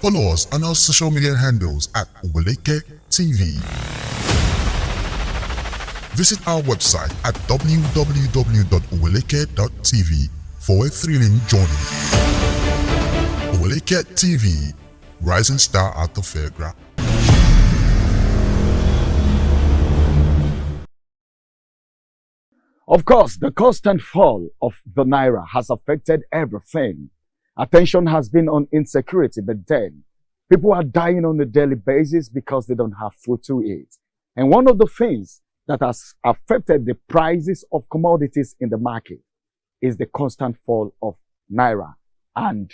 Follow us on our social media handles at Oweleketv. Visit our website at www.oweleketv for a thrilling journey. Oweleketv, rising star at the fairground. Of course, the constant fall of the naira has affected everything. Attention has been on insecurity, but then people are dying on a daily basis because they don't have food to eat. And one of the things that has affected the prices of commodities in the market is the constant fall of naira and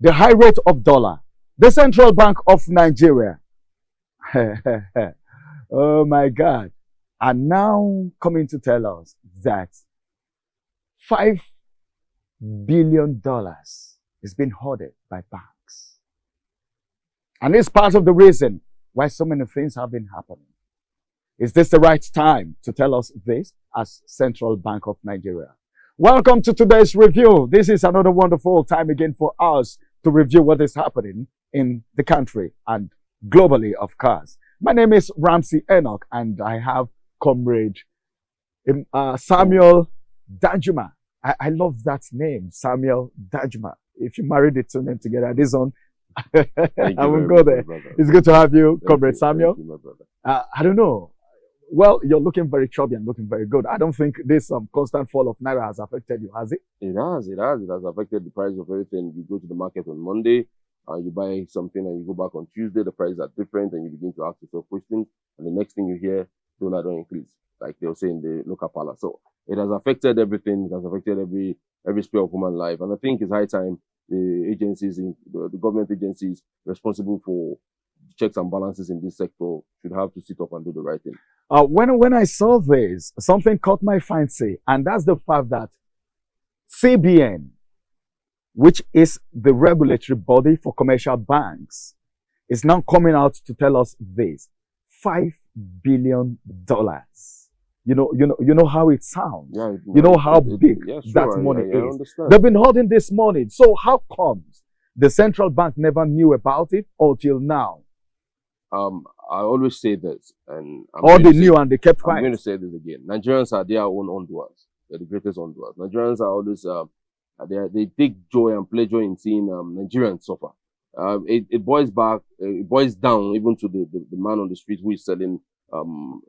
the high rate of dollar. The Central Bank of Nigeria, oh my God, are now coming to tell us that $5 billion is being hoarded by banks. And it's part of the reason why so many things have been happening. Is this the right time to tell us this as Central Bank of Nigeria? Welcome to today's review. This is another wonderful time again for us to review what is happening in the country and globally, of course. My name is Ramsey Enoch, and I have Comrade Samuel Dajuma. I love that name, Samuel Dajuma. If you married the two names together, this one, I will go there. It's good to have you, Comrade Samuel. I don't know. Well, you're looking very chubby and looking very good. I don't think this constant fall of naira has affected you, has it? It has. It has affected the price of everything. You go to the market on Monday, you buy something, and you go back on Tuesday, the prices are different, and you begin to ask yourself questions, and the next thing you hear, dollar don't increase, like they'll say in the local palace. So it has affected everything. It has affected every sphere of human life. And I think it's high time the agencies, the government agencies responsible for checks and balances in this sector should have to sit up and do the right thing. When I saw this, something caught my fancy, and that's the fact that CBN, which is the regulatory body for commercial banks, is now coming out to tell us this: $5 billion. You know how it sounds. Yeah, you know how big that money is. They've been holding this money. So how comes the central bank never knew about it until now? I always say this, and they knew and they kept quiet. I'm going to say this again. Nigerians are their own undoers. They're the greatest undoers. Nigerians are always they take joy and pleasure in seeing Nigerians suffer. It boils down even to the man on the street who is selling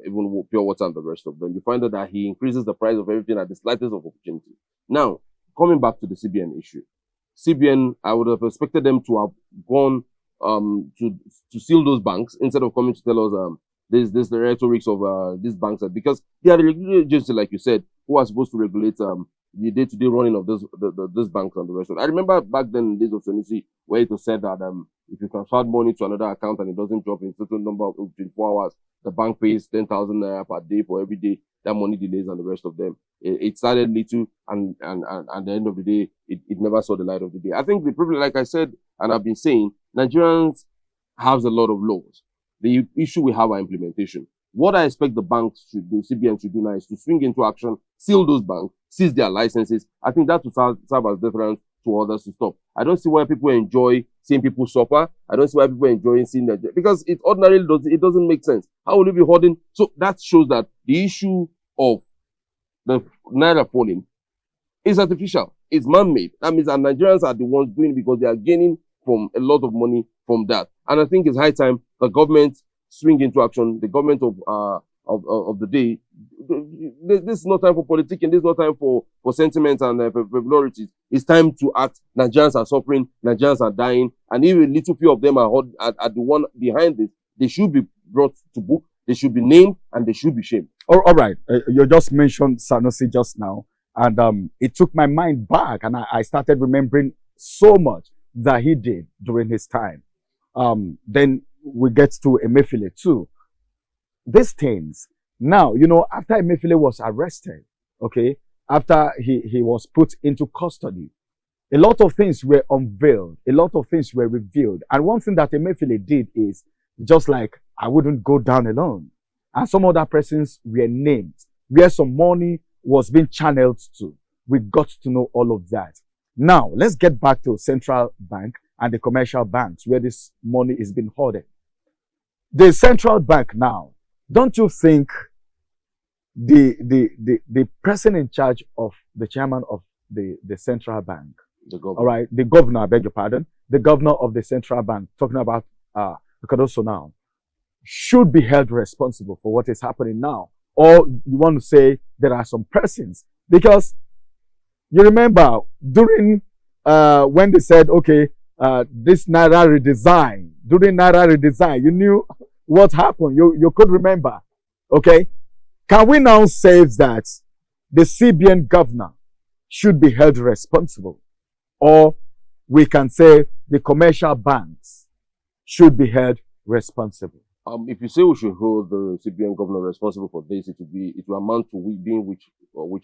even pure water and the rest of them. You find out that he increases the price of everything at the slightest of opportunity. Now, coming back to the CBN issue, CBN, I would have expected them to have gone to seal those banks instead of coming to tell us this the rhetorics of these banks, because they are the regulatory agency, like you said, who are supposed to regulate the day-to-day running of those banks and the rest of it. I remember back then in the days of Senisi, where it was said that if you transfer money to another account and it doesn't drop in a certain number of 24 hours, the bank pays 10,000 naira per day for every day that money delays and the rest of them. It started little, and at the end of the day, it never saw the light of the day. I think the problem, like I said, and I've been saying, Nigerians have a lot of laws. The issue we have are implementation. What I expect the banks should do, CBN should do now, is to swing into action, seal those banks, seize their licenses. I think that will serve as deterrent to others to stop. I don't see why people enjoy seeing people suffer. I don't see why people enjoy seeing that, because it ordinarily doesn't make sense. How will you be hoarding? So that shows that the issue of the naira falling is artificial. It's man-made. That means that Nigerians are the ones doing it because they are gaining from a lot of money from that. And I think it's high time the government swing into action. The government of the day. This is not time for politicking. This is not time for sentiments and frivolities. It's time to act. Nigerians are suffering. Nigerians are dying. And even a little few of them are the one behind this. They should be brought to book. They should be named and they should be shamed. All right. You just mentioned Sanusi just now. And it took my mind back. And I started remembering so much that he did during his time. Then we get to Emefiele too. These things. Now, after Emefiele was arrested, okay, after he was put into custody, a lot of things were unveiled, a lot of things were revealed. And one thing that Emefiele did is, just like, I wouldn't go down alone. And some other persons were named, where some money was being channeled to. We got to know all of that. Now, let's get back to Central Bank and the commercial banks where this money is being hoarded. The central bank now, don't you think the person in charge of the chairman of the central bank, all right, the governor, I beg your pardon, the governor of the central bank, talking about Cardoso now, should be held responsible for what is happening now? Or you want to say there are some persons? Because you remember during when they said, okay, this Naira redesign, during Naira redesign, you knew what happened. You could remember. Okay. Can we now say that the CBN governor should be held responsible? Or we can say the commercial banks should be held responsible? If you say we should hold the CBN governor responsible for this, it will amount to being witch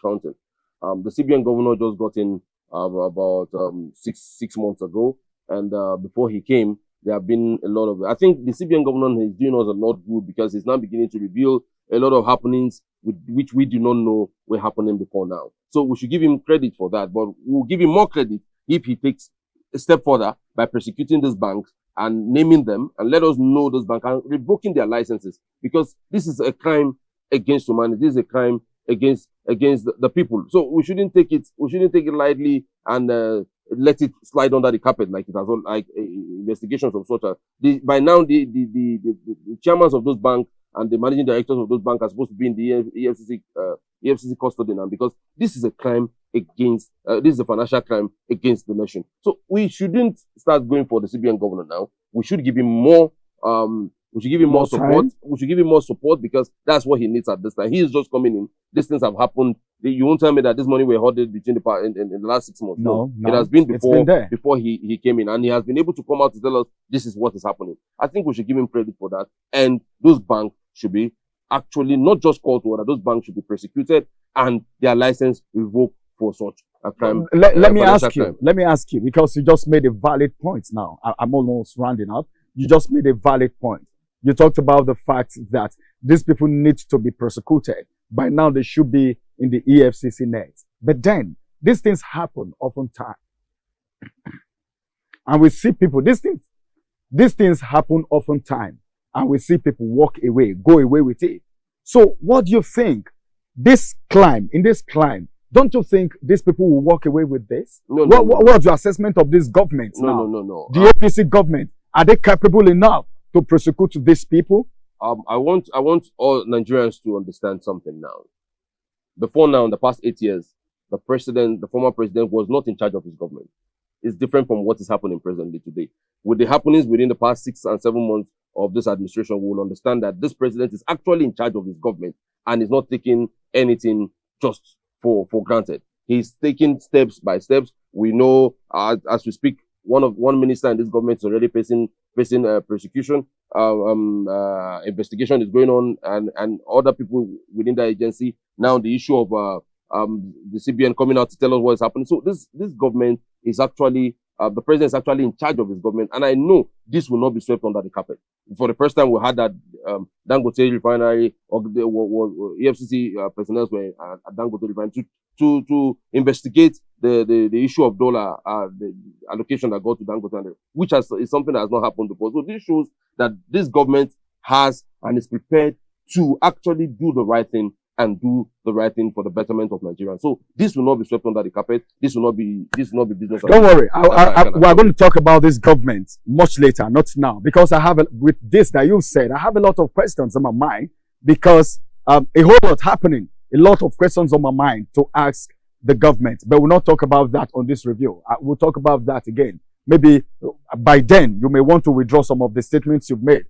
hunting. The CBN governor just got in about 6 months ago, and before he came, there have been a lot of. I think the CBN governor is doing us a lot good because he's now beginning to reveal a lot of happenings which we do not know were happening before now. So we should give him credit for that, but we'll give him more credit if he takes a step further by persecuting these banks and naming them and let us know those banks and revoking their licenses, because this is a crime against humanity. This is a crime against the people. So we shouldn't take it lightly and let it slide under the carpet like it has all, like investigations of such. By now the chairmans of those banks and the managing directors of those banks are supposed to be in the EFCC custody now, because this is a crime against, this is a financial crime against the nation. So we shouldn't start going for the CBN governor now. We should give him more, more support. We should give him more support because that's what he needs at this time. He is just coming in. These things have happened. You won't tell me that this money were hoarded between in the last 6 months. No, it has been before he came in, and he has been able to come out to tell us this is what is happening. I think we should give him credit for that. And those banks should be actually not just called to order. Those banks should be persecuted and their license revoked for such a crime. Let me ask you, because you just made a valid point now. I'm almost rounding up. You just made a valid point. You talked about the fact that these people need to be prosecuted. By now, they should be in the EFCC net. But then, these things happen oftentimes. And we see people, these things happen oftentimes. And we see people walk away, go away with it. So what do you think? In this climb, don't you think these people will walk away with this? No. What's your assessment of this government now? No. The APC government, are they capable enough to prosecute these people? I want all Nigerians to understand something now. Before now, in the past 8 years, the former president was not in charge of his government. It's different from what is happening presently today. With the happenings within the past 6 and 7 months of this administration, we will understand that this president is actually in charge of his government and is not taking anything just for granted. He's taking steps by steps. We know, as we speak, one minister in this government is already facing persecution. Investigation is going on, and other people within the agency. Now the issue of the CBN coming out to tell us what is happening. So this government is actually, the president is actually in charge of his government, and I know this will not be swept under the carpet. For the first time, we had that Dangote refinery, or the EFCC personnel were at Dangote refinery to investigate the issue of dollar, the allocation that got to Dangote, which is something that has not happened before. So this shows that this government has and is prepared to actually do the right thing and do the right thing for the betterment of Nigeria. So this will not be swept under the carpet. This will not be business. Don't worry. We are going to talk about this government much later, not now, because with this that you said, I have a lot of questions on my mind, because a whole lot happening, a lot of questions on my mind to ask the government, but we'll not talk about that on this review. We'll talk about that again. Maybe by then you may want to withdraw some of the statements you've made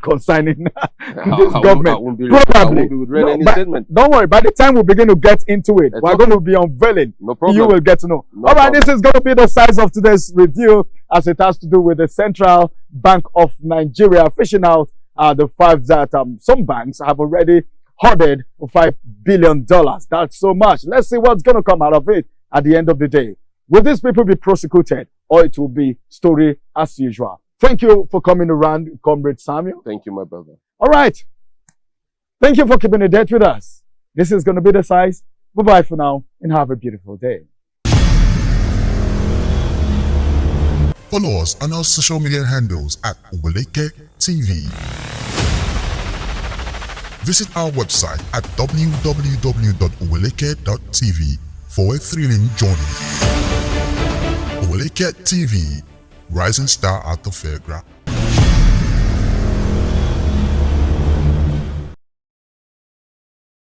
concerning this government. Probably. Don't worry. By the time we begin to get into it, we're going to be unveiling. No problem. You will get to know. All right, this is going to be the size of today's review, as it has to do with the Central Bank of Nigeria fishing out the fact that some banks have already hoarded $5 billion. That's so much. Let's see what's going to come out of it at the end of the day. Will these people be prosecuted, or it will be story as usual? Thank you for coming around, Comrade Samuel. Thank you, my brother. All right. Thank you for keeping the date with us. This is going to be the size. Bye-bye for now, and have a beautiful day. Follow us on our social media handles at Oweleketv. Visit our website at www.oweleketv for a thrilling journey. Oweleketv, rising star at the fairground.